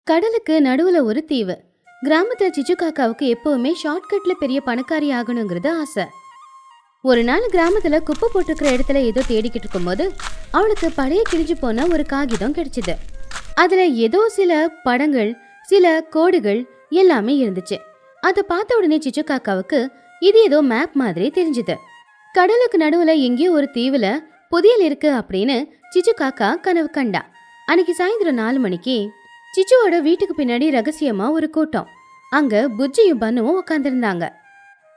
கடலுக்கு நடுவுல ஒரு தீவு. கிராமத்துல சிச்சு காக்காவுக்கு எப்பவுமே ஷார்ட்கட்ல பெரிய பணக்காரி ஆகணுங்கிறது ஆசை. ஒரு நாள் கிராமத்துல குப்பை போட்டிருக்கிற இடத்துல ஏதோ தேடிக்கிட்டு இருக்கும்போது அவளுக்கு பழைய கிழிஞ்சு போன ஒரு காகிதம் கிடைச்சது. அதுல ஏதோ சில படங்கள், சில கோடுகள் எல்லாமே இருந்துச்சு. அதை பார்த்த உடனே சிச்சு காக்காவுக்கு இது ஏதோ மேப் மாதிரி தெரிஞ்சது. கடலுக்கு நடுவுல எங்கேயோ ஒரு தீவுல புதையல் இருக்கு அப்படின்னு சிச்சு காக்கா கனவு கண்டா. அன்னைக்கு சாயந்தரம் 4 மணிக்கு சிச்சுவோட வீட்டுக்கு பின்னாடி ரகசியமா ஒரு கூட்டம். அங்க புஜ்ஜியும் பன்னுவும் உட்காந்துருந்தாங்க.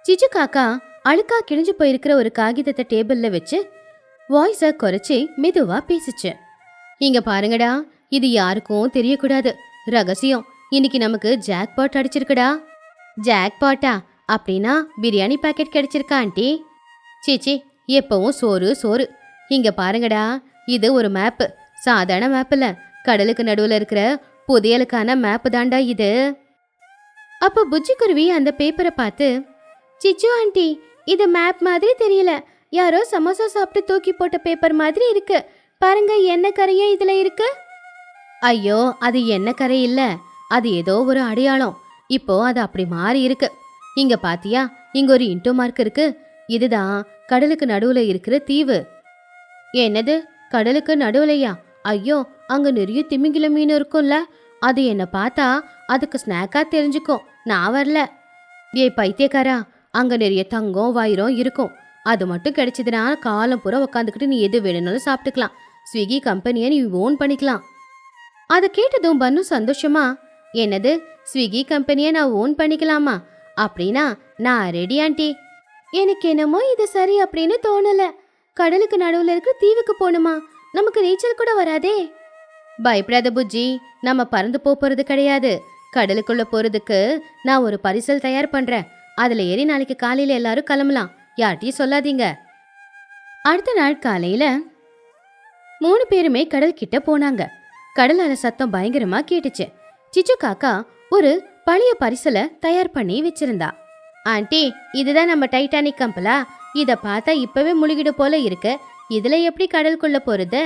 சிச்சு காக்கா அழுக்கா கிழிஞ்சு போயிருக்கிற ஒரு காகிதத்தை டேபிள்ல வச்சு வாய்ஸ குறைச்சி மெதுவா பேசிச்சு. இங்க பாருங்கடா, இது யாருக்கும் தெரியக்கூடாது, ரகசியம். இன்னைக்கு நமக்கு ஜாக்பாட் அடிச்சிருக்குடா. ஜாக்பாட்டா? அப்படின்னா பிரியாணி பாக்கெட் கிடைச்சிருக்கா ஆண்டி? சீச்சி, எப்பவும் சோறு சோறு. இங்க பாருங்கடா, இது ஒரு மேப்பு, சாதாரண மேப் இல்ல, கடலுக்கு நடுவுல இருக்கிற புதையலுக்கான மேப்பு தாண்டா இது. அப்ப புஜ்ஜி குருவி அந்த பேப்பரை பார்த்து, சிச்சு ஆண்டி, இது மேப் மாதிரி தெரியல, யாரோ சமோசா சாப்பிட்டு தூக்கி போட்ட பேப்பர் மாதிரி இருக்கு. பாருங்க, என்ன கரையும் இதுல இருக்கு. ஐயோ, அது என்ன கரை இல்ல, அது ஏதோ ஒரு அடையாளம். இப்போ அது அப்படி மாறி இருக்கு. இங்க பாத்தியா, இங்க ஒரு இன்டோ மார்க் இருக்கு. இதுதான் கடலுக்கு நடுவுல இருக்கிற தீவு. என்னது, கடலுக்கு நடுவுலையா? ஐயோ, அங்க நிறைய திமிங்கில மீன் இருக்கும்ல, அது என்ன பார்த்தா அதுக்கு ஸ்நாக்கா தெரிஞ்சுக்கும். நான் வரல. ஏய் பைத்தியக்காரா, அங்க நிறைய தங்கம் வைரம் இருக்கும். அது மட்டும் கிடைச்சதுன்னா காலம் பூரா உக்காந்துக்கிட்டு நீ எது வேணும்னாலும் சாப்பிட்டுக்கலாம். ஸ்விக்கி கம்பெனியை நீ ஓன் பண்ணிக்கலாம். அதை கேட்டதும் பன்னு சந்தோஷமா, என்னது, ஸ்விக்கி கம்பெனியை நான் ஓன் பண்ணிக்கலாமா? அப்படின்னா நான் ரெடி ஆண்டி. எனக்கு என்னமோ இது சரி அப்படின்னு தோணல. கடலுக்கு நடுவுல இருக்க தீவுக்கு போகணுமா? நமக்கு நீச்சல் கூட வராதே. பயப்படாத புஜ்ஜி, நம்ம பறந்து போறது கிடையாது. கடலுக்குள்ள போறதுக்கு நான் ஒரு பரிசல் தயார் பண்றேன். அதுல ஏறி நாளைக்கு காலையில எல்லாரும் கிளம்பலாம். யார்ட்டையும் சொல்லாதீங்க. அடுத்த நாள் காலையில 3 பேருமே கடல் கிட்ட போனாங்க. கடல் அலை சத்தம் பயங்கரமா கேட்டுச்சு. சிச்சு காக்கா ஒரு பழைய பரிசலை தயார் பண்ணி வச்சிருந்தா. ஆண்டி, இதுதான் நம்ம டைட்டானிக் கப்பலா? இத பார்த்தா இப்பவே முழுகிடு போல இருக்கு. இதுல எப்படி கடலுக்குள்ள போறது?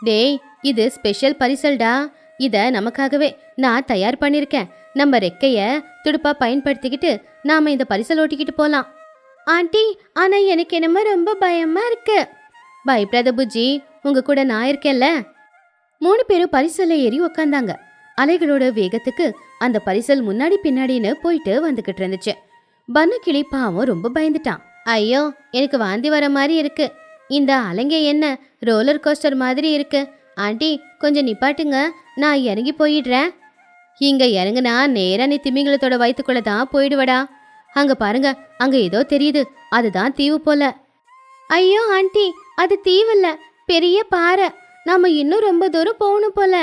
டேய், இது ஸ்பெஷல் பரிசல்டா. இத நமக்காகவே நான் தயார் பண்ணிருக்கேன். நம்ம ரெக்கைய துடுப்பா பயன்படுத்திக்கிட்டு நாம இந்த பரிசல் ஓட்டிக்கிட்டு போலாம். ஆண்டி, ஆனா எனக்கு என்னமோ ரொம்ப பயமா இருக்கு. பயப்படாத புஜ்ஜி, உங்க கூட நான் இருக்கேன்ல. 3 பேரும் பரிசல்ல ஏறி உக்காந்தாங்க. அலைகளோட வேகத்துக்கு அந்த பரிசல் முன்னாடி பின்னாடின்னு போயிட்டு வந்துகிட்டு இருந்துச்சு. பன்னு கிளி பாவம் ரொம்ப பயந்துட்டான். ஐயோ, எனக்கு வாந்தி வர மாதிரி இருக்கு. இந்த அலங்கை என்ன ரோலர் கோஸ்டர் மாதிரி இருக்கு. ஆண்டி, கொஞ்சம் நிப்பாட்டுங்க, நான் இறங்கி போயிடுறேன். இங்க இறங்குனா நேரா நீ திமிங்கலத்தோட வயிற்றுக்குள்ள தான் போயிடுவடா. அங்க பாருங்க, அங்க ஏதோ தெரியுது, அதுதான் தீவு போல. ஐயோ ஆண்டி, அது தீவில்ல, பெரிய பாறை. நாம இன்னும் ரொம்ப தூரம் போகணும் போல.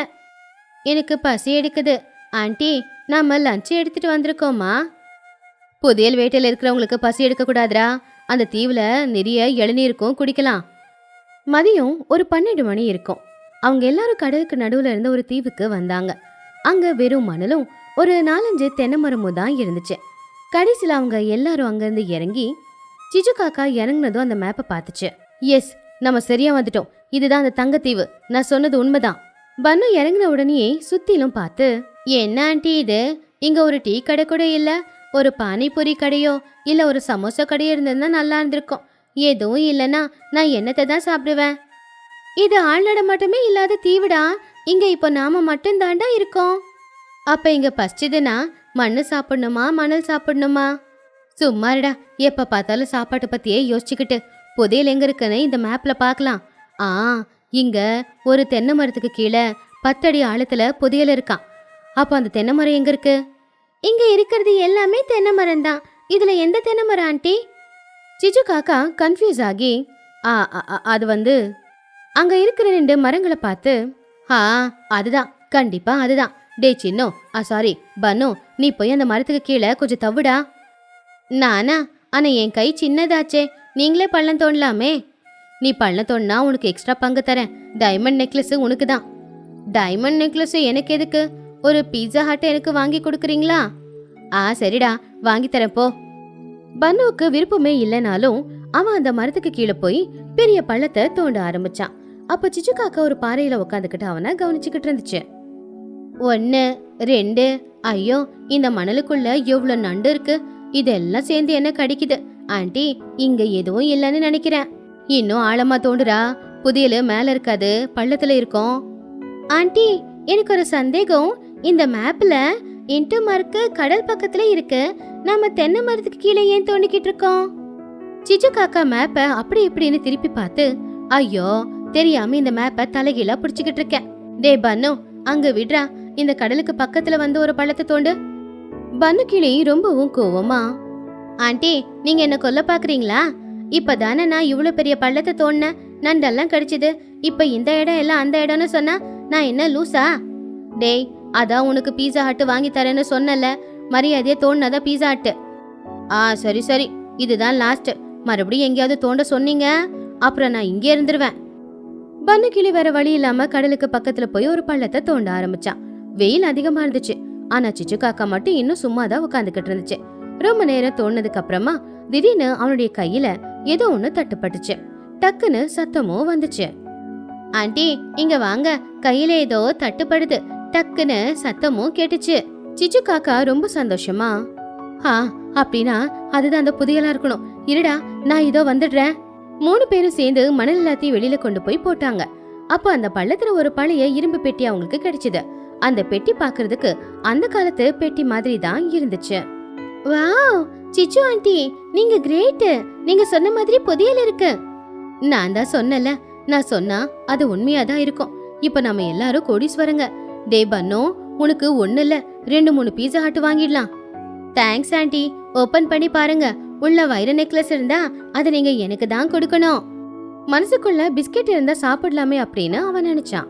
எனக்கு பசி எடுக்குது. ஆண்டி, நாம லஞ்ச் எடுத்துட்டு வந்திருக்கோமா? புதையல் வேட்டையில் இருக்கிறவங்களுக்கு பசி எடுக்க கூடாதுரா. அந்த தீவுல நிறைய இளநீருக்கும் குடிக்கலாம். மதியம் ஒரு 12 மணி இருக்கும். அவங்க எல்லாரும் கடலுக்கு நடுவுல இருந்த ஒரு தீவுக்கு வந்தாங்க. அங்க வெறும் மணலும் ஒரு 4-5 தென்னை மரமும் தான் இருந்துச்சு. கடைசியில் அவங்க எல்லாரும் அங்கிருந்து இறங்கி சிச்சு காக்கா இறங்குனதும் அந்த மேப்பை பார்த்துச்சு. எஸ், நம்ம சரியா வந்துட்டோம். இதுதான் அந்த தங்கத்தீவு. நான் சொன்னது உண்மைதான். பன்னு இறங்கின உடனே சுத்திலும் பார்த்து, என்ன ஆண்டி இது, இங்க ஒரு டீ கடை கூட இல்ல, ஒரு பானிபூரி கடையோ இல்ல ஒரு சமோசா கடையோ இருந்ததுன்னா நல்லா இருந்திருக்கும். எதுவும் இல்லைன்னா நான் என்னத்தை தான் சாப்பிடுவேன். இது ஆழ்நட மட்டுமே இல்லாத தீவுடா. இங்க இப்போ நாம மட்டும் தாண்டா இருக்கோம். அப்ப இங்க பசிச்சதுன்னா மண்ணு சாப்பிடணுமா மணல் சாப்பிடணுமா? சும்மாருடா, எப்ப பார்த்தாலும் சாப்பாட்டை பத்தியே யோசிச்சுக்கிட்டு. புதையல் எங்க இருக்குன்னு இந்த மேப்ல பார்க்கலாம். இங்க ஒரு தென்னை மரத்துக்கு கீழே 10 அடி ஆழத்துல புதையல் இருக்கான். அப்போ அந்த தென்னை மரம் எங்க இருக்கு? இங்க இருக்கிறது எல்லாமே தென்னை மரம் தான். இதுல எந்த தென்னை மரம் ஆண்டி? சிச்சு காக்கா கன்ஃபியூஸ் ஆகி, அது அங்க இருக்கிற 2 மரங்களை பார்த்து, அதுதான், கண்டிப்பா அதுதான். டே சின்னோ, சாரி பன்னு, நீ போய் அந்த மரத்துக்கு கீழே கொஞ்சம் தவுடா. நானா? ஆனா என் கை சின்னதாச்சே, நீங்களே பள்ளம் தோண்டலாமே. நீ பள்ளம் தோண்டினா உனக்கு எக்ஸ்ட்ரா பங்கு தரேன். டைமண்ட் நெக்லஸ் உனக்கு தான். டைமண்ட் நெக்லஸ் எனக்கு எதுக்கு? ஒரு பீட்சா ஹட் எனக்கு வாங்கி கொடுக்குறீங்களா? சரிடா, வாங்கி தரேன் போ. பன்னுவுக்கு விருப்பமே இல்லைனாலும் அவன் அந்த மரத்துக்கு கீழே போய் பெரிய பள்ளத்தை தோண்ட ஆரம்பிச்சான். அப்ப சிச்சு காக்கா ஒரு பாறையில உட்காந்துக்கிட்டு அவனை கவனிச்சுக்கிட்டு இருந்துச்சு. 1 2. ஐயோ, இந்த மணலுக்குள்ள எவ்வளவு நண்டு இருக்கு, இதெல்லாம் சேர்ந்து என்ன கடிக்குது. ஆண்டி, இங்க எதுவும் இல்லைன்னு நினைக்கிறேன். இன்னும் ஆழமா தோண்டுறா, புதையல் மேல இருக்காது, பள்ளத்துல இருக்கும். ஆண்டி, எனக்கு ஒரு சந்தேகம். இந்த மேப்ல இன்ட்டு மார்க்கு கடல் பக்கத்துல இருக்கு, நாம தென்னை மரத்துக்கு கீழே ஏன் தோண்டிக்கிட்டு இருக்கோம்? சிச்சு காக்கா மேப்பை அப்படி இப்படின்னு திருப்பி பார்த்து, ஐயோ, தெரியாம இந்த மேப்பை தலைகீழா புடிச்சுக்கிட்டு இருக்கேன். டே பன்னு, அங்க விடுறா, இந்த கடலுக்கு பக்கத்துல வந்து ஒரு பள்ளத்தை தோண்டு. பன்னு கிளி ரொம்பவும் கோவமா, ஆண்டி, நீங்க என்ன கொல்ல பாக்குறீங்களா? இப்பதானே நான் இவ்வளவு பெரிய பள்ளத்தை தோண்டினேன், நண்டெல்லாம் கடிச்சது. இப்ப இந்த இடம் எல்லாம் அந்த இடம்னு சொன்னா நான் என்ன லூசா? டேய், அதான் உனக்கு பீஸா ஹட்டு வாங்கி தரேன்னு சொன்னல, மரியாதையே தோண்டினதா பீஸா ஹட்டு. சரி சரி, இதுதான் லாஸ்ட். மறுபடியும் எங்கேயாவது தோண்ட சொன்னீங்க, அப்புறம் நான் இங்கே இருந்துருவேன். பன்னு கிளி வேற வழி இல்லாம கடலுக்கு பக்கத்துல போய் ஒரு பள்ளத்தை தோண்ட ஆரம்பிச்சான். வெயில் அதிகமா இருந்துச்சு, ஆனா சிச்சு காக்கா மட்டும் இன்னும் சும்மாதான் உட்காந்துக்கிட்டு இருந்துச்சு. ரொம்ப நேரம் தோணுனதுக்கு அப்புறமா திடீர்னு அவனுடைய கையில ஏதோ ஒண்ணு தட்டுப்பட்டுச்சு. டக்குன்னு சத்தமும் வந்துச்சு. ஆண்டி, இங்க வாங்க, கையில ஏதோ தட்டுப்படுது. டக்குன்னு சத்தமும் கேட்டுச்சு. சிச்சு காக்கா ரொம்ப சந்தோஷமா, அப்படின்னா அதுதான் அந்த புதையலா இருக்கணும். இருடா, நான் இதோ வந்துடுறேன். 3 பேரும் சேர்ந்து மணல் எல்லாத்தையும் வெளியில கொண்டு போய் போட்டாங்க. அப்ப அந்த பள்ளத்துல ஒரு பழைய இரும்பு பெட்டி அவங்களுக்கு கிடைச்சது. அந்த பெட்டி பாக்குறதுக்கு அந்த காலத்து பெட்டி மாதிரி தான் இருந்துச்சு. வாவ், சிச்சு ஆண்டி, நீங்க கிரேட். நீங்க சொன்ன மாதிரி புதையல் இருக்கு. நான் தான் சொன்னல, நான் சொன்னா அது உண்மையாதான் இருக்கும். இப்ப நம்ம எல்லாரும் கோடீஸ்வரங்க. டே பன்னோ, உனக்கு ஒண்ணு இல்ல 2-3 பீஸா ஹட் வாங்கிடலாம். Thanks aunty. ஓபன் பண்ணி பாருங்க, உள்ள வைர நெக்லஸ் இருந்தா அதை நீங்க எனக்கு தான் கொடுக்கணும். மனசுக்குள்ள பிஸ்கெட் இருந்தா சாப்பிடலாமே அப்படின்னு அவன் நினைச்சான்.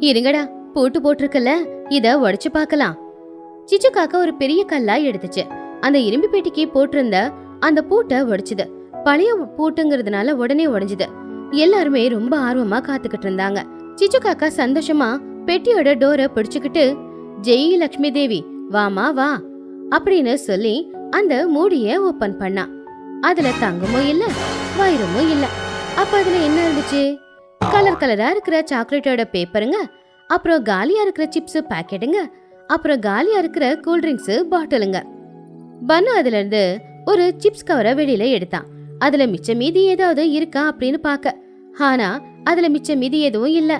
இருங்கடா, பூட்டு போட்டிருக்கல, இத உடைச்சு பார்க்கலாம். சிச்சு காக்கா ஒரு பெரிய கல்லா எடுத்துச்சு. அந்த இரும்பு பெட்டிக்கு போட்டிருந்த அந்த பூட்டை உடைச்சுது. பழைய பூட்டுங்கிறதுனால உடனே உடைஞ்சுது. எல்லாருமே ரொம்ப ஆர்வமா காத்துக்கிட்டு இருந்தாங்க. சிச்சு காக்கா சந்தோஷமா பெட்டியோட டோரை பிடிச்சுக்கிட்டு, ஜெய் லக்ஷ்மி தேவி, வாமா வா அப்படின்னு சொல்லி அந்த மூடிய ஓபன் பண்ணா. அதுல தங்கமும் இல்ல, வைரமும் இல்ல. அப்ப அதுல என்ன இருந்துச்சு? கலர் கலரா இருக்கிற சாக்லேட்டோட பேப்பருங்க, அப்புறம் காலியா இருக்கிற சிப்ஸ் பாக்கெட்டுங்க, அப்புறம் காலியா இருக்கிற கூல்ட்ரிங்க்ஸ் பாட்டிலுங்க. பன்னு அதுல இருந்து ஒரு சிப்ஸ் கவரை வெளியில எடுத்தான். அதுல மிச்ச மீதி ஏதாவது இருக்கா அப்படின்னு பாக்க, ஆனா அதுல மிச்ச மீதி எதுவும் இல்ல.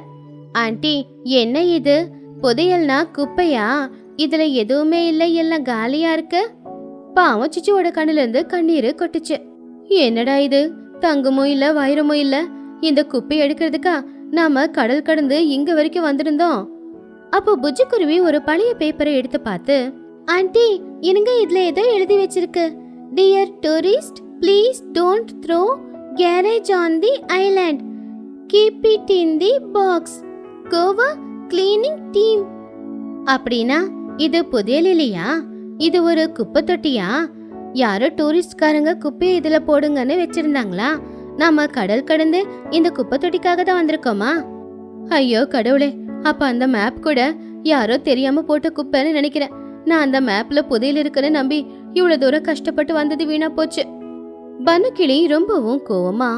ஆண்டி, என்ன இது? புதையல்னா குப்பையா? இதுல எதுவுமே இல்ல, எல்லாம் காலியா இருக்கு. பாவம் சிச்சுவோட கண்ணுல இருந்து கண்ணீரு கொட்டுச்சு. என்னடா இது, தங்கமும் இல்ல, வைரமும் இல்ல, இந்த குப்பை எடுக்கிறதுக்கா நாம கடல் கடந்து இங்க வரைக்கும் வந்திருந்தோம். அப்போ புஜ்ஜிக்குருவி ஒரு பழைய பேப்பரை எடுத்து பார்த்து, ஆண்டி, இருங்க, இதுல ஏதோ எழுதி வச்சிருக்கு. Dear tourist, please don't throw garbage on the island, keep it in the box, Goa cleaning team. அப்படின்னா இது புதையல் இல்லையா? இது ஒரு குப்பை தொட்டியா? யாரோ டூரிஸ்ட்காரங்க குப்பையை இதுல போடுங்கன்னு வச்சிருந்தாங்களா? நாம கடல் கடந்து இந்த குப்பை தொட்டிக்காக தான் வந்திருக்கோமா? ஐயோ கடவுளே, அப்ப அந்த மேப் கூட யாரோ தெரியாம போட்ட குப்பைன்னு நினைக்கிறேன். நான் அந்த மேப்ல புதையல் இருக்குன்னு நம்பி இவ்வளவு தூரம் கஷ்டப்பட்டு வந்தது வீணா போச்சு. பன்னு கிளி ரொம்பவும் கோவமா,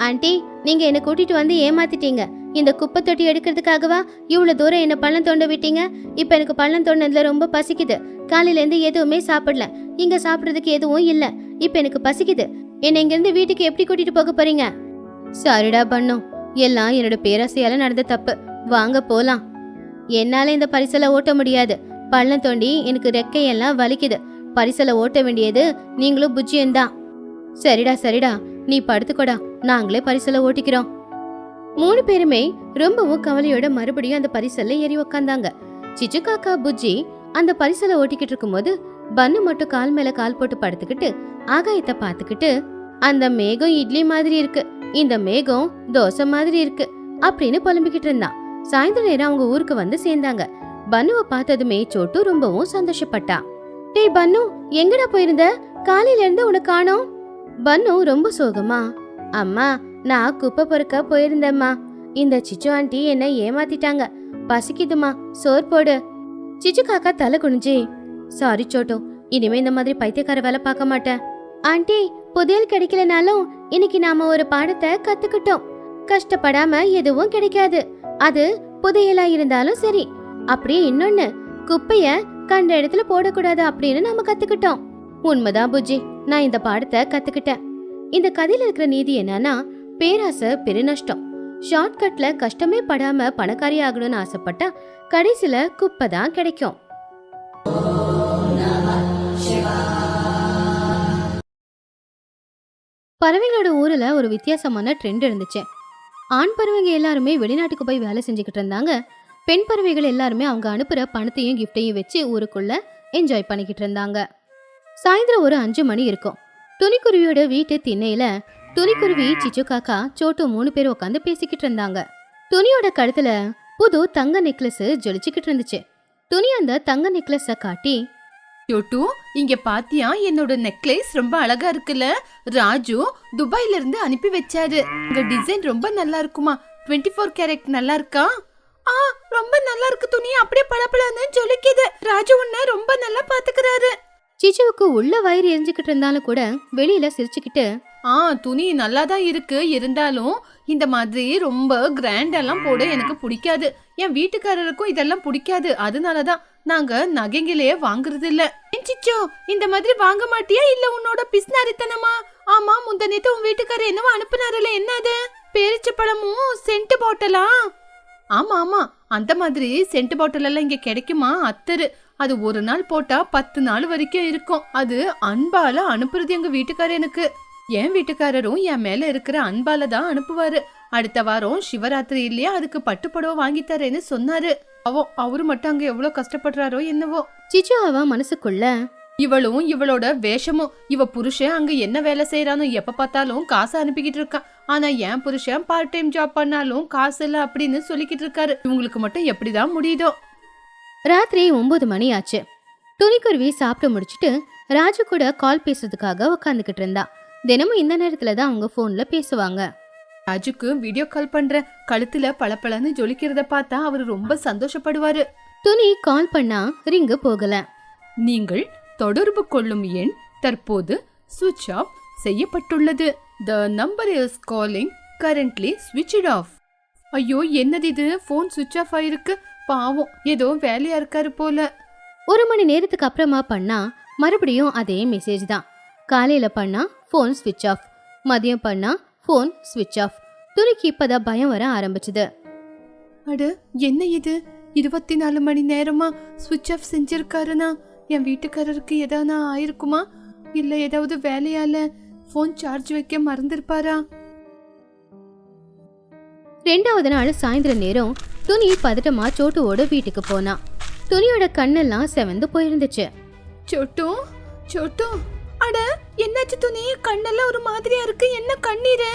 ஆண்டி, நீங்க என்ன கூட்டிட்டு வந்து ஏமாத்திட்டீங்க. இந்த குப்பை தொட்டி எடுக்கிறதுக்காகவா இவ்வளவு தூரம் என்ன பள்ளம் தோண்ட விட்டீங்க? இப்ப எனக்கு பள்ளம் தோண்டதுல ரொம்ப பசிக்குது. காலையில இருந்து எதுவுமே சாப்பிடல, இங்க சாப்பிடுறதுக்கு எதுவும் இல்ல. இப்ப எனக்கு பசிக்குது. என்ன இங்க இருந்து வீட்டுக்கு எப்படி கூட்டிட்டு போக போறீங்க? சாரிடா பன்னு, எல்லாம் என்னோட பேராசையால நடந்த தப்பு. வாங்க போலாம். என்னால இந்த பரிசலை ஓட்ட முடியாது. பள்ளம் தோண்டி எனக்கு ரெக்கையெல்லாம் வலிக்குது. பரிசலை ஓட்ட வேண்டியது நீங்களும் புஜ்ஜியும் தான். சரிடா சரிடா, நீ படுத்துக்கோடா, நாங்களே பரிசலை ஓட்டிக்கிறோம். 3 பேருமே ரொம்பவும் கவலையோட மறுபடியும் அந்த பரிசல்ல ஏறி உக்காந்தாங்க. சிச்சு காக்கா புஜ்ஜி அந்த பரிசலை ஓட்டிக்கிட்டு இருக்கும்போது பன்னு மட்டும் கால் மேல கால் போட்டு படுத்துக்கிட்டு ஆகாயத்தை பாத்துக்கிட்டு, அந்த மேகம் இட்லி மாதிரி இருக்கு, இந்த மேகம் தோசை மாதிரி இருக்கு அப்படின்னு புலம்பிக்கிட்டு இருந்தான். சாயந்தர நேரம் அவங்க ஊருக்கு வந்து சேர்ந்தாங்க. பன்னுவை பார்த்ததுமே சோட்டு ரொம்பவும் சந்தோஷப்பட்டா. டேய் பன்னு, எங்கடா போயிருந்த? காலையில இருந்து உனக்கு காணோம். பன்னு ரொம்ப சோகமா, அம்மா, நான் குப்பை பொறுக்க போயிருந்தேம்மா. இந்த சிச்சு ஆண்டி என்ன ஏமாத்திட்டாங்க. பசிக்குதுமா, சோறு போடு. சிச்சு காக்கா தலை குனிஞ்சு, சாரி சோட்டு, இனிமே இந்த மாதிரி பைத்தியக்கார வேலை பார்க்க மாட்டேன். ஆண்டி, புதையல் கிடைக்கலனாலும் இன்னைக்கு நாம ஒரு பாடத்தை கத்துக்கிட்டோம். கஷ்டப்படாம எதுவும் கிடைக்காது, அது புதையலா இருந்தாலும் சரி. அப்படியே இன்னொன்னு, குப்பைய கண்ட இடத்துல போடக்கூடாது அப்படின்னு நாம கத்துக்கிட்டோம். உண்மைதான் புஜ்ஜி, நான் இந்த பாடத்தை கத்துக்கிட்டேன். இந்த கதையில இருக்கிற நீதி என்னன்னா, பேராசை பெருநஷ்டம். ஷார்ட்கட்ல கஷ்டமே படாம பணக்காரி ஆகணும்னு ஆசைப்பட்டா கடைசியில குப்பை தான் கிடைக்கும். பறவைகளோட ஊர்ல ஒரு வித்தியாசமான ட்ரெண்ட் இருந்துச்சு. ஆண் பறவைங்க எல்லாருமே வெளிநாட்டுக்கு போய் வேலை செஞ்சுக்கிட்டு இருந்தாங்க. பெண் பறவைகள் எல்லாருமே அவங்க அனுப்புற பணத்தையும் கிஃப்டையும் வச்சு ஊருக்குள்ள என்ஜாய் பண்ணிக்கிட்டு இருந்தாங்க. சாயந்தரம் ஒரு 5 மணி இருக்கும். துணிக்குருவியோட வீட்டு திண்ணையில துணிக்குருவி, சிச்சு காக்கா, சோட்டு 3 பேர் உட்காந்து பேசிக்கிட்டு இருந்தாங்க. துணியோட கழுத்துல புது தங்க நெக்லஸ் ஜொலிச்சுக்கிட்டு இருந்துச்சு. துணி அந்த தங்க நெக்லஸ காட்டி, சோட்டு, இங்க பாத்தியா, என்னோட நெக்லஸ் ரொம்ப அழகா இருக்குல்ல. ராஜு துபாயில இருந்து அனுப்பி வச்சாரு. உங்க டிசைன் ரொம்ப நல்லா இருக்குமா? 24 கேரட் நல்லா இருக்கா? ரொம்ப நல்லா இருக்கு துணி, அப்படியே பளபளன்னு ஜொலிக்குது. ராஜு உன்னை ரொம்ப நல்லா பாத்துக்கிறாரு. சிச்சுவுக்கு உள்ள வயிறு எரிஞ்சுக்கிட்டு இருந்தாலும் கூட வெளியில சிரிச்சுக்கிட்டு, துணி நல்லா தான் இருக்கு, இருந்தாலும் இந்த மாதிரி ரொம்ப கிராண்டெல்லாம் போட எனக்கு பிடிக்காது. என் வீட்டுக்காரருக்கும் இதெல்லாம் பிடிக்காது. அதனாலதான் நாங்க நகைங்களே வாங்குறது இல்ல. சிச்சோ, இந்த மாதிரி வாங்க மாட்டியா இல்ல உன்னோட பிஸ்னாரித்தனமா? ஆமா, முந்தனேத்து உன் வீட்டுக்காரர் என்னவோ அனுப்புனாருல, என்னது? பேரிச்ச பழமும் சென்ட் பாட்டிலா? ஆமா, அந்த மாதிரி சென்ட் பாட்டில் எல்லாம் இங்க கிடைக்குமா? அத்தரு. அது ஒரு நாள் போட்டா 10 நாள் வரைக்கும் இருக்கும். அது அன்பால அனுப்புறது எங்க வீட்டுக்காரர் எனக்கு. என் வீட்டுக்காரரும் என் மேல இருக்கிற அன்பால தான் அனுப்புவாரு. அடுத்த வாரம் சிவராத்திரி இல்லையா, அதுக்கு பட்டுப்படவை வாங்கி தரேன்னு சொன்னாரு. அவரு மட்டும் அங்க எவ்வளவு கஷ்டப்படுறாரோ என்னவோ. சிச்சு அவ மனசுக்குள்ள, இவளும் இவளோட வேஷமும், இவ புருஷன் அங்க என்ன வேலை செய்யறானோ, எப்ப பார்த்தாலும் காசு அனுப்பிக்கிட்டு இருக்கான். ஆனா என் புருஷன் பார்ட் டைம் ஜாப் பண்ணாலும் காசு இல்ல அப்படின்னு சொல்லிக்கிட்டு இருக்காரு. இவங்களுக்கு மட்டும் எப்படிதான் முடியுதோ. ராத்திரி 9 மணி ஆச்சு. துணிக்குருவி சாப்பிட்டு முடிச்சுட்டு ராஜு கூட கால் பேசுறதுக்காக உட்காந்துக்கிட்டு இருந்தா. தினமும் இந்த நேரத்துல தான் அவங்க போன்ல பேசுவாங்க. ராஜுக்கு வீடியோ கால் பண்ற, கழுத்துல பளபளன்னு ஜொலிக்கிறத பார்த்தா அவரு ரொம்ப சந்தோஷப்படுவாரு. துணி கால் பண்ணா ரிங்கு போகல. நீங்கள் தொடர்பு கொள்ளும் எண் தற்போது சுவிட்ச் ஆஃப் செய்யப்பட்டுள்ளது. The number is calling currently switched off. ஐயோ, என்னது இது? போன் சுவிட்ச் ஆஃப் ஆயிருக்கு. பாவம், ஏதோ வேலையா இருக்காரு போல. 1 மணி நேரத்துக்கு அப்புறமா பண்ணா மறுபடியும் அதே மெசேஜ் தான். காலையில பண்ணா போன் ஸ்விட்ச் ஆஃப், மதியம் பண்ணா போன் ஸ்விட்ச் ஆஃப். துணிக்கு இப்பதான் பயம் வர ஆரம்பிச்சுது. அட, என்ன இது? 24 மணி நேரமா ஸ்விட்ச் ஆஃப் செஞ்சிருக்காருனா என் வீட்டுக்காரருக்கு ஏதாவது ஆயிருக்குமா? இல்ல ஏதாவது வேலையால போன் சார்ஜ் வைக்க மறந்துருப்பாரா? 2வது நாள் சாயந்தர நேரம் துணி பதட்டமா சோட்டுவோட வீட்டுக்கு போனா. துணியோட கண்ணெல்லாம் செவந்து போயிருந்துச்சு. சோட்டு, அட என்னாச்சு துணி? கண்ணெல்லாம் ஒரு மாதிரியா இருக்கு, என்ன கண்ணீரு?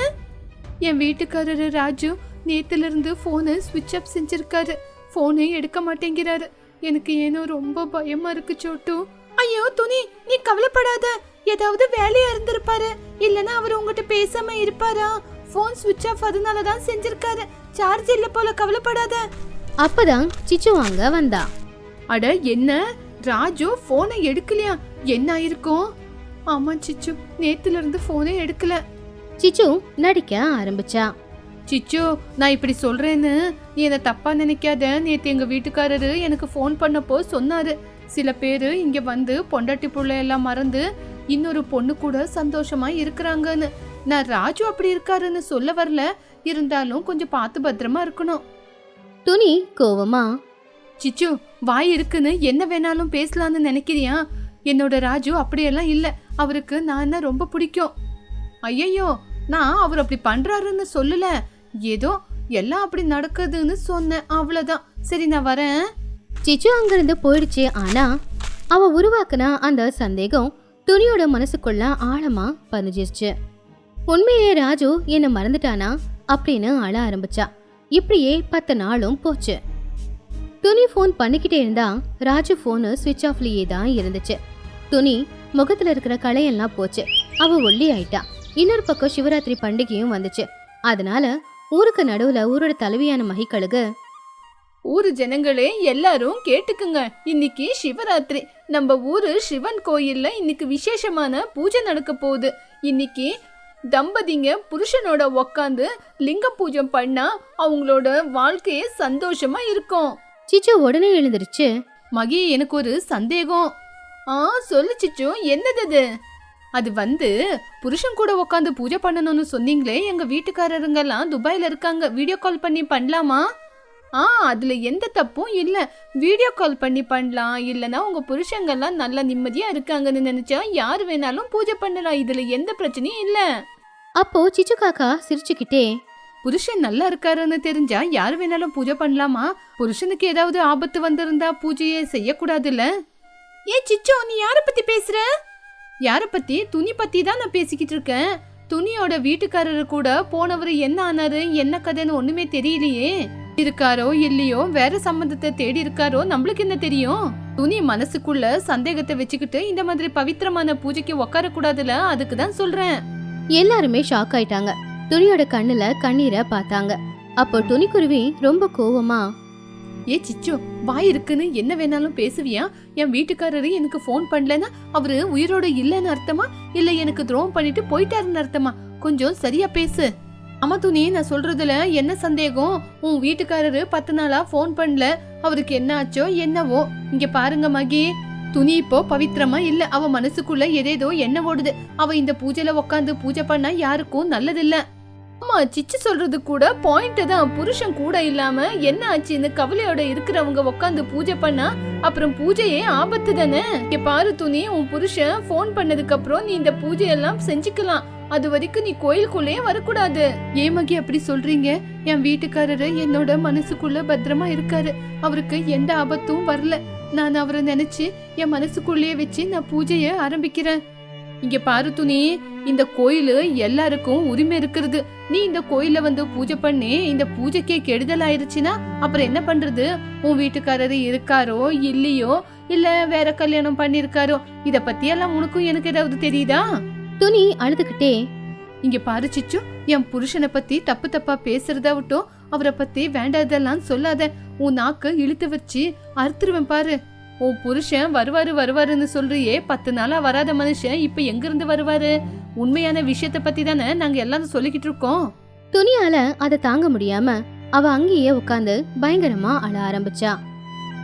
என் வீட்டுக்காரரு ராஜு நேத்துல இருந்து போனை ஸ்விட்ச் ஆஃப் செஞ்சிருக்காரு. போனை எடுக்க மாட்டேங்கிறாரு. எனக்கு ஏனோ ரொம்ப பயமா இருக்கு சோட்டு. ஐயோ துணி, நீ கவலைப்படாத. ஏதாவது வேலையா இருந்திருப்பாரு, இல்லனா அவர் உங்ககிட்ட பேசாம இருப்பாரா? போன் ஸ்விட்ச் ஆஃப் அதனாலதான் செஞ்சிருக்காரு. சார்ஜ் இல்ல போல, கவலைப்படாத. அப்பதான் சிச்சு அங்க வந்தா. அட, என்ன ராஜு போனை எடுக்கலையா? என்ன ஆயிருக்கும்? ஆமா சிச்சு, நேத்துல இருந்து போனே எடுக்கல. சிச்சு நடிக்க ஆரம்பிச்சா. சிச்சு, நான் இப்படி சொல்றேன்னு நீ என்ன தப்பா நினைக்காத. நேத்து எங்க வீட்டுக்காரரு எனக்கு போன் பண்ணப்போ சொன்னாரு, சில பேரு இங்க வந்து பொண்டாட்டி புள்ள எல்லாம் மறந்து இன்னொரு பொண்ணு கூட சந்தோஷமா இருக்கிறாங்கன்னு. நான் ராஜு அப்படி இருக்காருன்னு சொல்ல வரல, இருந்தாலும் கொஞ்சம் பார்த்து பத்திரமா இருக்கணும். துணி கோவமா, சிச்சு, வாய் இருக்குன்னு என்ன வேணாலும் பேசலான்னு நினைக்கிறியா? என்னோட ராஜு அப்படியெல்லாம் இல்ல. அவருக்கு நான் ரொம்ப பிடிக்கும். ஐயோ, நான் அவர் அப்படி பண்றாருன்னு சொல்லல, ஏதோ எல்லாம் அப்படி நடக்குதுன்னு சொன்னேன், அவ்வளவுதான். சரி, நான் வரேன். சிச்சு அங்கிருந்து போயிடுச்சு. ஆனா அவ உருவாக்குன அந்த சந்தேகம் துணியோட மனசுக்குள்ள ஆழமா பதிஞ்சிருச்சு. உண்மையிலே ராஜு என்ன மறந்துட்டானா அப்படின்னு அழ ஆரம்பிச்சா. இப்படியே 10 நாளும் போச்சு. துணி போன் பண்ணிக்கிட்டே இருந்தா ராஜு போனு ஸ்விட்ச் ஆஃப்லயே தான் இருந்துச்சு. துணி முகத்துல இருக்கிற களையெல்லாம் போச்சு. அவ ஒல்லி ஆயிட்டா. இன்னொரு பக்கம் சிவராத்திரி பண்டிகையும் வந்துச்சு. அதனால ஊருக்கு நடுவுல ஊரோட தலைவியான மகிக்கழுகு, ஊரு ஜனங்களே எல்லாரும் கேட்டுக்குங்க, இன்னைக்கு சிவராத்திரி. நம்ம ஊரு சிவன் கோயில்ல இன்னைக்கு விசேஷமான பூஜை நடக்க போகுது. இன்னைக்கு தம்பதிங்க புருஷனோட உக்காந்து லிங்க பூஜை பண்ணா அவங்களோட வாழ்க்கையே சந்தோஷமா இருக்கும். சிச்சு உடனே எழுந்திருச்சு, மகி எனக்கு ஒரு சந்தேகம். சொல்லு சிச்சு, என்னது அது புருஷன் கூட உட்காந்து பூஜை பண்ணணும்னு சொன்னீங்களே, எங்க வீட்டுக்காரருங்கெல்லாம் துபாயில இருக்காங்க, வீடியோ கால் பண்ணி பண்ணலாமா? அதுல எந்த தப்பும் இல்ல, வீடியோ கால் பண்ணி பண்ணலாம். இல்லனா உங்க புருஷங்கெல்லாம் நல்லா நிம்மதியா இருக்காங்கன்னு நினைச்சா யாரு வேணாலும் பூஜை பண்ணலாம், இதுல எந்த பிரச்சனையும் இல்ல. அப்போ சிச்சு காக்கா சிரிச்சுக்கிட்டே, புருஷன் நல்லா இருக்காருன்னு தெரிஞ்சா யாரு வேணாலும் பூஜை பண்ணலாமா? புருஷனுக்கு ஏதாவது ஆபத்து வந்திருந்தா பூஜையே செய்யக்கூடாதுல்ல? சிச்சோ, நீ யார பத்தி பேசுற? யார பத்தி? துணி பத்தி தான் நான் பேசிக்கிட்டு இருக்கேன். துணியோட வீட்டுக்காரரு கூட போனவரு என்ன ஆனாரு, என்ன கதைன்னு ஒண்ணுமே தெரியலையே. இருக்காரோ இல்லையோ, வேற சம்பந்தத்தை தேடி இருக்காரோ, நம்மளுக்கு என்ன தெரியும்? துணி மனசுக்குள்ள சந்தேகத்தை வச்சுக்கிட்டு இந்த மாதிரி பவித்திரமான பூஜைக்கு உட்கார கூடாதுல, அதுக்குதான் சொல்றேன். எல்லாருமே ஷாக் ஆயிட்டாங்க. துணியோட கண்ணுல கண்ணீரை பார்த்தாங்க. அப்போ துணிக்குருவி ரொம்ப கோவமா, சிச்சோ, வாய் இருக்குன்னு என்ன வேணாலும் பேசுவியா? என் வீட்டுக்காரரு எனக்கு போன் பண்ணலன்னா அவரு உயிரோட இல்லன்னு அர்த்தமா, இல்ல எனக்கு துரோகம் பண்ணிட்டு போயிட்டாருன்னு அர்த்தமா? கொஞ்சம் சரியா பேசு. ஆமா துணி, நான் சொல்றதுல என்ன சந்தேகம்? உன் வீட்டுக்காரரு 10 நாளா போன் பண்ணல, அவருக்கு என்ன ஆச்சோ என்னவோ. இங்க பாருங்க மகி, துணி இப்போ பவித்திரமா இல்ல, அவ மனசுக்குள்ள ஏதேதோ என்ன ஓடுது. அவ இந்த பூஜையில உட்காந்து பூஜை பண்ணா யாருக்கும் நல்லதில்ல. ஆமா, சிச்சு சொல்றது கூட பாயிண்ட் தான். புருஷன் கூட இல்லாம என்ன ஆச்சுன்னு கவலையோட இருக்கிறவங்க உட்காந்து பூஜை பண்ணா அப்புறம் பூஜையே ஆபத்து தானே. இங்க பாரு துணி, உன் புருஷன் போன் பண்ணதுக்கு அப்புறம் நீ இந்த பூஜையெல்லாம் செஞ்சுக்கலாம், அது வரைக்கும் நீ கோயிலுக்குள்ளே வரக்கூடாது. ஏமகி அப்படி சொல்றீங்க? என் வீட்டுக்காரரு என்னோட மனசுக்குள்ள பத்திரமா இருக்காரு, அவருக்கு எந்த ஆபத்தும் வரல. நான் அவரை நினைச்சு என் மனசுக்குள்ளேயே வச்சு நான் பூஜைய ஆரம்பிக்கிறேன். இங்க பாரு துணி, இந்த கோயிலு எல்லாருக்கும் உரிமை இருக்கிறது. நீ இந்த கோயில பூஜை பண்ணி இந்த பூஜைக்கே கெடுதல் ஆயிருச்சுன்னா அப்புறம் என்ன பண்றது? உன் வீட்டுக்காரரு இருக்காரோ இல்லையோ, இல்ல வேற கல்யாணம் பண்ணிருக்காரோ, இத பத்தி எல்லாம் உனக்கும் எனக்கு ஏதாவது தெரியுதா? துணி அழுதுகிட்டே, இங்க பாரு சிச்சு, என் புருஷனை பத்தி தப்பு தப்பா பேசுறதா விட்டோம், அவரை பத்தி வேண்டாதெல்லாம் சொல்லாத. உன் நாக்கு இழுத்து வச்சு அறுத்துருவேன் பாரு. உன் புருஷன் வருவாருன்னு சொல்றியே, 10 நாளா வராத மனுஷன் இப்ப எங்க இருந்து வருவாரு? உண்மையான விஷயத்த பத்தி தானே நாங்க எல்லாரும் சொல்லிக்கிட்டு இருக்கோம். துணியால அதை தாங்க முடியாம அவ அங்கேயே உட்காந்து பயங்கரமா அழ ஆரம்பிச்சா.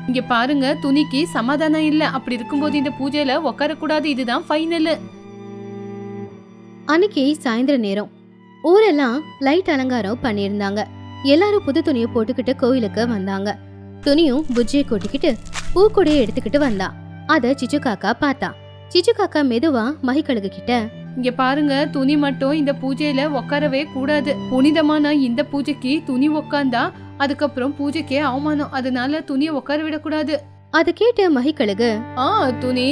இங்க பாருங்க, துணிக்கு சமாதானம் இல்ல. அப்படி இருக்கும்போது இந்த பூஜையில உட்கார கூடாது, இதுதான் ஃபைனல். அன்னைக்கு சாயந்தர நேரம் ஊரெல்லாம் லைட் அலங்காரம் பண்ணியிருந்தாங்க. எல்லாரும் புது துணியை போட்டுக்கிட்டு கோயிலுக்கு வந்தாங்க. துணியும் புஜ்ஜியை கூட்டிக்கிட்டு பூக்கூடைய எடுத்துக்கிட்டு வந்தா. அத சிச்சு காக்கா பார்த்தா. சிச்சு காக்கா மெதுவா மகிக்கழுகு கிட்ட, இங்க பாருங்க, துணி மட்டும் இந்த பூஜையில உட்காரவே கூடாது. புனிதமான இந்த பூஜைக்கு துணி உட்காந்தா அதுக்கப்புறம் பூஜைக்கே அவமானம், அதனால துணியை உட்கார விடக்கூடாது. அத கேட்டு மகிக்கழுகு, துணி,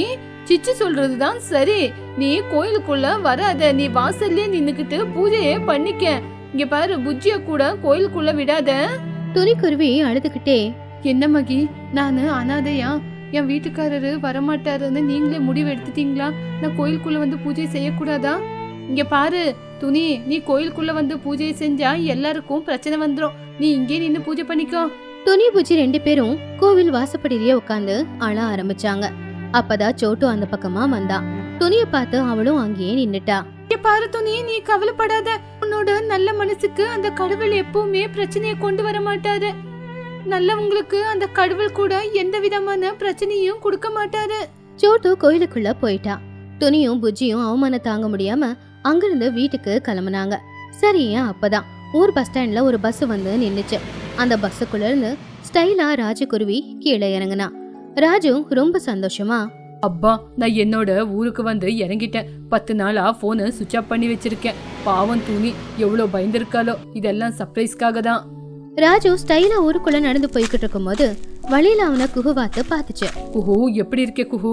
சிச்சு சொல்றதுதான் சரி, நீ கோயிலுக்குள்ள வராத, நீ வாசல்லே நின்னுக்கிட்டு பூஜையே பண்ணிக்க. இங்க பாரு, புஜ்ஜிய கூட கோயிலுக்குள்ள விடாத. துணிக்குருவி அழுதுகிட்டே, என்ன மகி, நானு அனாதையா? என் வீட்டுக்காரரு வரமாட்டாருன்னு நீங்களே முடிவு எடுத்துட்டீங்களா? நான் கோயிலுக்குள்ள பூஜை செய்யக்கூடாதா? இங்க பாரு துணி, நீ கோயிலுக்குள்ள பூஜை செஞ்சா எல்லாருக்கும் பிரச்சனை வந்துரும். நீ இங்கே நின்னு பூஜை பண்ணிக்கோ. துணி புஜ்ஜி 2 பேரும் கோவில் வாசப்படியிலேயே உட்காந்து அழ ஆரம்பிச்சாங்க. அப்பதான் சோட்டு அந்த பக்கமா வந்தா. துணிய பார்த்து அவளும் அங்கேயே நின்னுட்டா. பாரு துணி, நீ கவலைப்படாத. உன்னோட நல்ல மனசுக்கு அந்த கடவுள் எப்பவுமே பிரச்சனையை கொண்டு வர மாட்டாரு. நல்லவங்களுக்கு அந்த கடவுள் கூட எந்த விதமான பிரச்சனையும் கொடுக்க மாட்டாரு. சோட்டு கோயிலுக்குள்ள போயிட்டா. துணியும் புஜ்ஜியும் அவமானம் தாங்க முடியாம அங்கிருந்து வீட்டுக்கு கிளம்புனாங்க. சரியா அப்பதான் ஊர் பஸ் ஸ்டாண்ட்ல ஒரு பஸ் வந்து நின்னுச்சு. அந்த பஸ்ஸுக்குள்ள இருந்து ஸ்டைலா ராஜகுருவி கீழே இறங்குனா. ராஜு ரொம்ப சந்தோஷமா, அப்பா, நான் என்னோட ஊருக்கு இறங்கிட்டேன். 10 நாளா போனை சுவிட்ச் ஆஃப் பண்ணி வச்சிருக்கேன். பாவம் துணி எவ்வளவு பயந்துருக்காளோ, இதெல்லாம் சர்ப்ரைஸ்க்காக தான். ராஜு ஸ்டைலா ஊருக்குள்ள நடந்து போய்கிட்டு இருக்கும் போது வழியில அவனை குஹு பார்த்துச்சு. குஹு, எப்படி இருக்கே குஹு?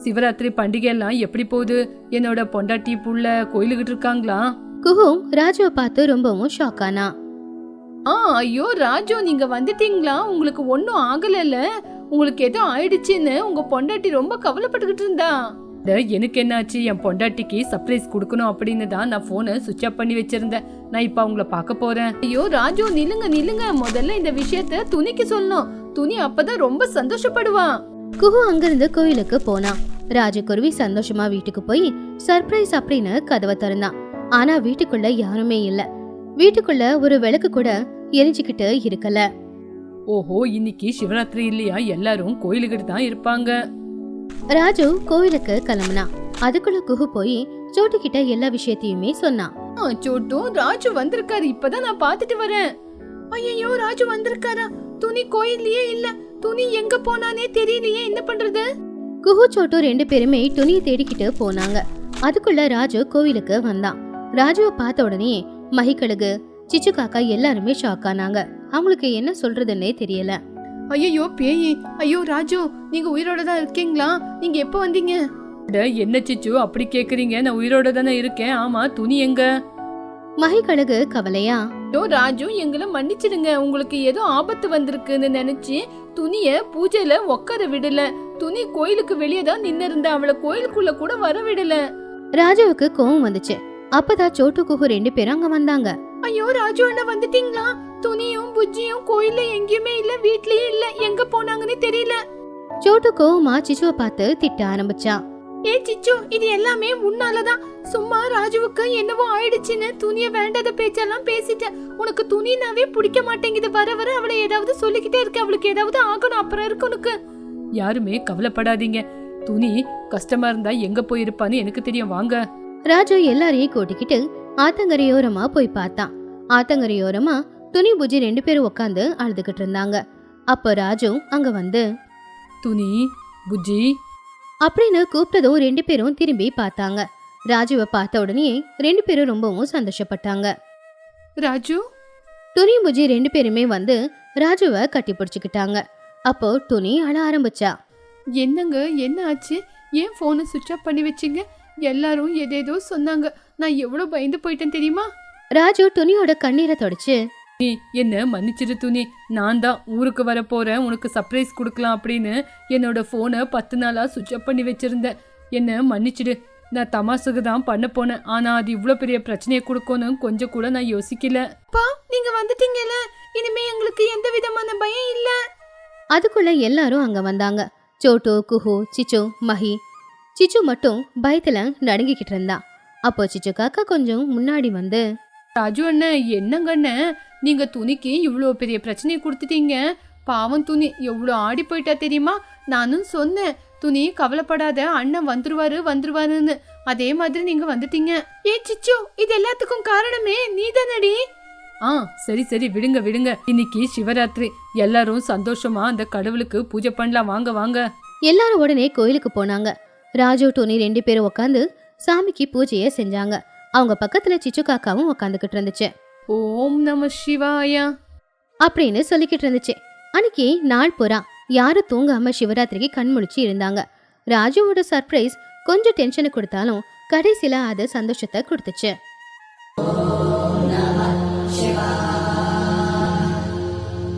சிவராத்திரி பண்டிகை எல்லாம் எப்படி போகுது? என்னோட பொண்டாட்டி புள்ள கோயிலுகிட்டு இருக்காங்களா? குஹு ராஜுவை பார்த்து ரொம்பவும் ஷாக் ஆனா. ஐயோ ராஜு, நீங்க வந்துட்டீங்களா? உங்களுக்கு ஒன்னும் ஆகல? உங்களுக்கு ஏதோ ஆயிடுச்சுன்னு உங்க பொண்டாட்டி ரொம்ப கவலைப்பட்டுக்கிட்டு இருந்தா. எனக்கு என்னாச்சு? என் பொண்டாட்டிக்கு சர்ப்ரைஸ் கொடுக்கணும் அப்படின்னு தான் நான் போனை சுவிட்ச் ஆஃப் பண்ணி வச்சிருந்தேன். நான் இப்ப அவங்கள பார்க்க போறேன். ஐயோ ராஜு, நில்லுங்க. முதல்ல இந்த விஷயத்த துணிக்கு சொல்லணும். துணி அப்பதான் ரொம்ப சந்தோஷப்படுவா. குஹு அங்கிருந்து கோயிலுக்கு போனா. ராஜகுருவி சந்தோஷமா வீட்டுக்கு போய் சர்ப்ரைஸ் அப்படின்னு கதவை திறந்தான். ஆனா வீட்டுக்குள்ள யாருமே இல்ல. வீட்டுக்குள்ள ஒரு விளக்கு கூட எரிஞ்சுக்கிட்டு இருக்கல. ஓஹோ, இன்னைக்கு சிவராத்திரி இல்லையா? எல்லாரும் கோயிலுக்கிட்ட தான் இருப்பாங்க. ராஜு கோவிலுக்கு கிளம்புனா. அதுக்குள்ள குஹு போய் சோட்டு கிட்ட எல்லா விஷயத்தையுமே சொன்னான். சோட்டு, ராஜு வந்திருக்காரு, இப்பதான் நான் பாத்துட்டு வரேன். ஐயோ, ராஜு வந்திருக்காரா? துணி கோயில்லயே இல்ல. துணி எங்க போனானே தெரியலையே, என்ன பண்றது? குஹு சோட்டு 2 பேருமே துணியை தேடிக்கிட்டு போனாங்க. அதுக்குள்ள ராஜு கோவிலுக்கு வந்தான். ராஜுவை பார்த்த உடனே மகிக்கழுகு, சிச்சு காக்கா எல்லாருமே ஷாக் ஆனாங்க. அவங்களுக்கு என்ன சொல்றதுன்னே தெரியல. ஐயோ பேயி, ஐயோ ராஜு, நீங்க உயிரோட தான் இருக்கீங்களா? நீங்க எப்ப வந்தீங்க? என்ன சிச்சு அப்படி கேக்குறீங்க? நான் உயிரோட தானே இருக்கேன். ஆமா, துணி எங்க? மகிக்கழுகு கவலையா, ராஜு, எங்களை மன்னிச்சிடுங்க. உங்களுக்கு ஏதோ ஆபத்து வந்திருக்குன்னு நினைச்சு துணிய பூஜையில உட்கார விடல. துணி கோயிலுக்கு வெளியே தான் நின்னு இருந்தா, அவளை கோயிலுக்குள்ள கூட வர விடல. ராஜுவுக்கு கோவம் வந்துச்சு. அப்பதான் சோட்டு குஹு 2 பேரும் அங்க வந்தாங்க. ஐயோ ராஜு அண்ணா, வந்துட்டீங்களா? துணியும் புஜ்ஜியும் கோயில்ல எங்கேயுமே இல்ல, வீட்லயே இல்ல, எங்க போனாங்கன்னு தெரியல. சோட்டு கோவமா சிச்சுவை பார்த்து திட்ட ஆரம்பிச்சா. ஏ சிச்சு, இது எல்லாமே உன்னாலதான். சும்மா ராஜுவுக்கு என்னவோ ஆயிடுச்சுன்னு துணிய வேண்டாத பேச்செல்லாம் பேசிட்ட. உனக்கு துணினாவே பிடிக்க மாட்டேங்குது. வர வர அவளை ஏதாவது சொல்லிக்கிட்டே இருக்க. அவளுக்கு ஏதாவது ஆகணும், அப்புறம் இருக்கு உனக்கு. யாருமே கவலைப்படாதீங்க. துணி கஷ்டமா இருந்தா எங்க போயிருப்பான்னு எனக்கு தெரியும், வாங்க. ராஜு எல்லாரையும் கூட்டிக்கிட்டு ஆத்தங்கரையோரமா போய் பார்த்தான். ஆத்தங்கரையோரமா துணி புஜி 2 பேரும் உட்காந்து அழுதுகிட்டு இருந்தாங்க. அப்ப ராஜு அங்க வந்து, துணி புஜ்ஜி அப்படின்னு கூப்பிட்டதும் 2 பேரும் திரும்பி பார்த்தாங்க. ராஜுவை பார்த்த உடனே 2 பேரும் ரொம்பவும் சந்தோஷப்பட்டாங்க. ராஜு, துணி புஜி 2 பேருமே வந்து ராஜுவை கட்டி பிடிச்சுக்கிட்டாங்க. அப்போ துணி அழ ஆரம்பிச்சா. என்னங்க, என்ன ஆச்சு? ஏன் போனை சுவிட்ச் ஆஃப் பண்ணி வச்சிங்க? எல்லாரும் எதேதோ சொன்னாங்க. நான் எவ்வளவு பயந்து போயிட்டேன் தெரியுமா? ராஜு துணியோட கண்ணீரை தொடச்சு, நீ என்ன மன்னிச்சிரு துணி. நான் தான் ஊருக்கு வர போறேன், உனக்கு சர்ப்ரைஸ் கொடுக்கலாம் அப்படின்னு என்னோட போனை 10 நாளா சுவிட்ச் ஆஃப் பண்ணி வச்சிருந்தேன். என்ன மன்னிச்சிடு. நான் தமாசுக்கு தான் பண்ண போனேன். ஆனா அது இவ்வளவு பெரிய பிரச்சனையை கொடுக்கணும் கொஞ்சம் கூட நான் யோசிக்கல. பா, நீங்க வந்துட்டீங்கல, இனிமே எங்களுக்கு எந்த விதமான பயம் இல்ல. அதுக்குள்ள எல்லாரும் அங்க வந்தாங்க. சோட்டு, குஹு, சிச்சு, மஹி. சிச்சு மட்டும் பயத்துல நடுங்கிக்கிட்டு இருந்தா. அப்போ சிச்சு காக்கா கொஞ்சம் முன்னாடி வந்து, ராஜு அண்ணன், என்னங்க அண்ணன், நீங்க துணிக்கு இவ்வளோ பெரிய பிரச்சனையை கொடுத்துட்டீங்க. பாவம் துணி எவ்வளோ ஆடி போயிட்டா தெரியுமா? நானும் சொன்னேன், துணி கவலைப்படாத, அண்ணன் வந்துருவாருன்னு. அதே மாதிரி நீங்க வந்துட்டீங்க. ஏ சிச்சு, இது எல்லாத்துக்கும் காரணமே நீதானடி. சரி விடுங்க. இன்னைக்கு சிவராத்திரி, எல்லாரும் சந்தோஷமா அந்த கடவுளுக்கு பூஜை பண்ணலாம், வாங்க வாங்க. எல்லாரும் உடனே கோயிலுக்கு போனாங்க. ராஜு துணி 2 பேரும் உட்காந்து சாமிக்கு பூஜையை செஞ்சாங்க. அவங்க பக்கத்துல சிச்சு காக்காவும் உட்காந்துக்கிட்டு இருந்துச்சு. ஓம் நம சிவாயா அப்படின்னு சொல்லிக்கிட்டு இருந்துச்சு. அன்னைக்கு நாள் பூரா யாரும் தூங்காம சிவராத்திரிக்கு கண் முழிச்சு இருந்தாங்க. ராஜுவோட சர்ப்ரைஸ் கொஞ்சம் டென்ஷனை கொடுத்தாலும் கடைசியில அது சந்தோஷத்தை கொடுத்துச்சு.